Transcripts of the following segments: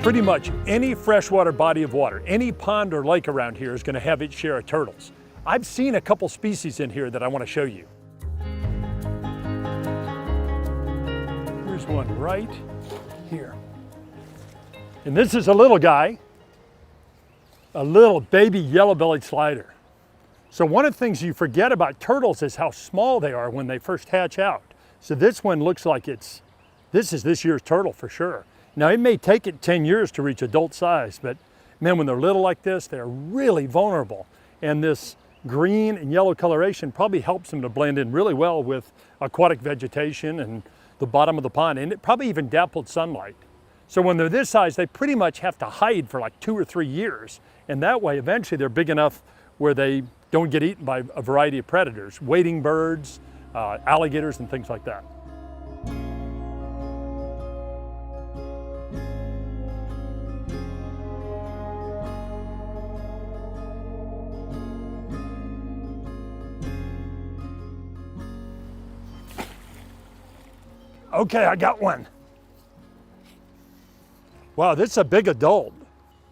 Pretty much any freshwater body of water, any pond or lake around here is going to have its share of turtles. I've seen a couple species in here that I want to show you. Here's one right here. And this is a little guy, a little baby yellow-bellied slider. So one of the things you forget about turtles is how small they are when they first hatch out. So this one looks like this is this year's turtle for sure. Now it may take it 10 years to reach adult size, but man, when they're little like this, they're really vulnerable. And this green and yellow coloration probably helps them to blend in really well with aquatic vegetation and the bottom of the pond, and it probably even dappled sunlight. So when they're this size, they pretty much have to hide for like 2 or 3 years. And that way, eventually they're big enough where they don't get eaten by a variety of predators, wading birds, alligators, and things like that. Okay, I got one. Wow, this is a big adult.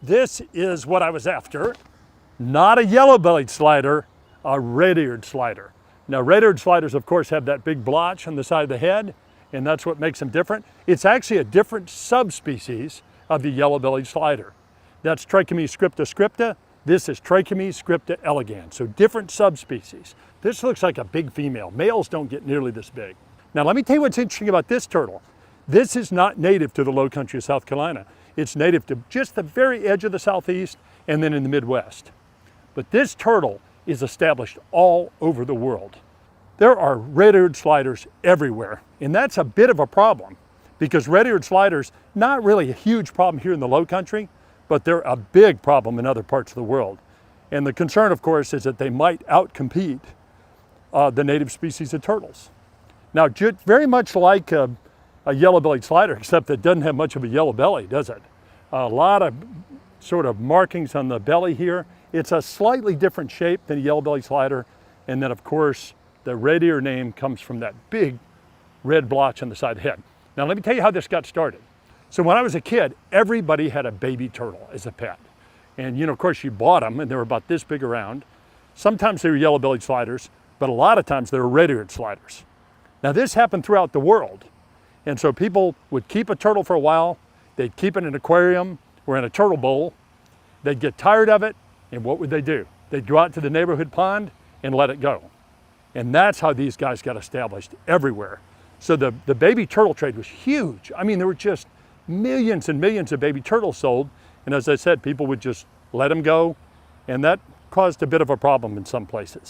This is what I was after. Not a yellow-bellied slider, a red-eared slider. Now, red-eared sliders, of course, have that big blotch on the side of the head, and that's what makes them different. It's actually a different subspecies of the yellow-bellied slider. That's Trichomys scripta scripta. This is Trichomys scripta elegans, so different subspecies. This looks like a big female. Males don't get nearly this big. Now, let me tell you what's interesting about this turtle. This is not native to the low country of South Carolina. It's native to just the very edge of the Southeast and then in the Midwest. But this turtle is established all over the world. There are red-eared sliders everywhere, and that's a bit of a problem because red-eared sliders, not really a huge problem here in the low country, but they're a big problem in other parts of the world. And the concern, of course, is that they might outcompete the native species of turtles. Now, very much like a yellow-bellied slider, except it doesn't have much of a yellow belly, does it? A lot of sort of markings on the belly here. It's a slightly different shape than a yellow-bellied slider. And then, of course, the red ear name comes from that big red blotch on the side of the head. Now, let me tell you how this got started. So when I was a kid, everybody had a baby turtle as a pet. And, of course, you bought them, and they were about this big around. Sometimes they were yellow-bellied sliders, but a lot of times they were red-eared sliders. Now, this happened throughout the world. And so people would keep a turtle for a while. They'd keep it in an aquarium or in a turtle bowl. They'd get tired of it, and what would they do? They'd go out to the neighborhood pond and let it go. And that's how these guys got established everywhere. So the baby turtle trade was huge. I mean, there were just millions and millions of baby turtles sold. And as I said, people would just let them go. And that caused a bit of a problem in some places.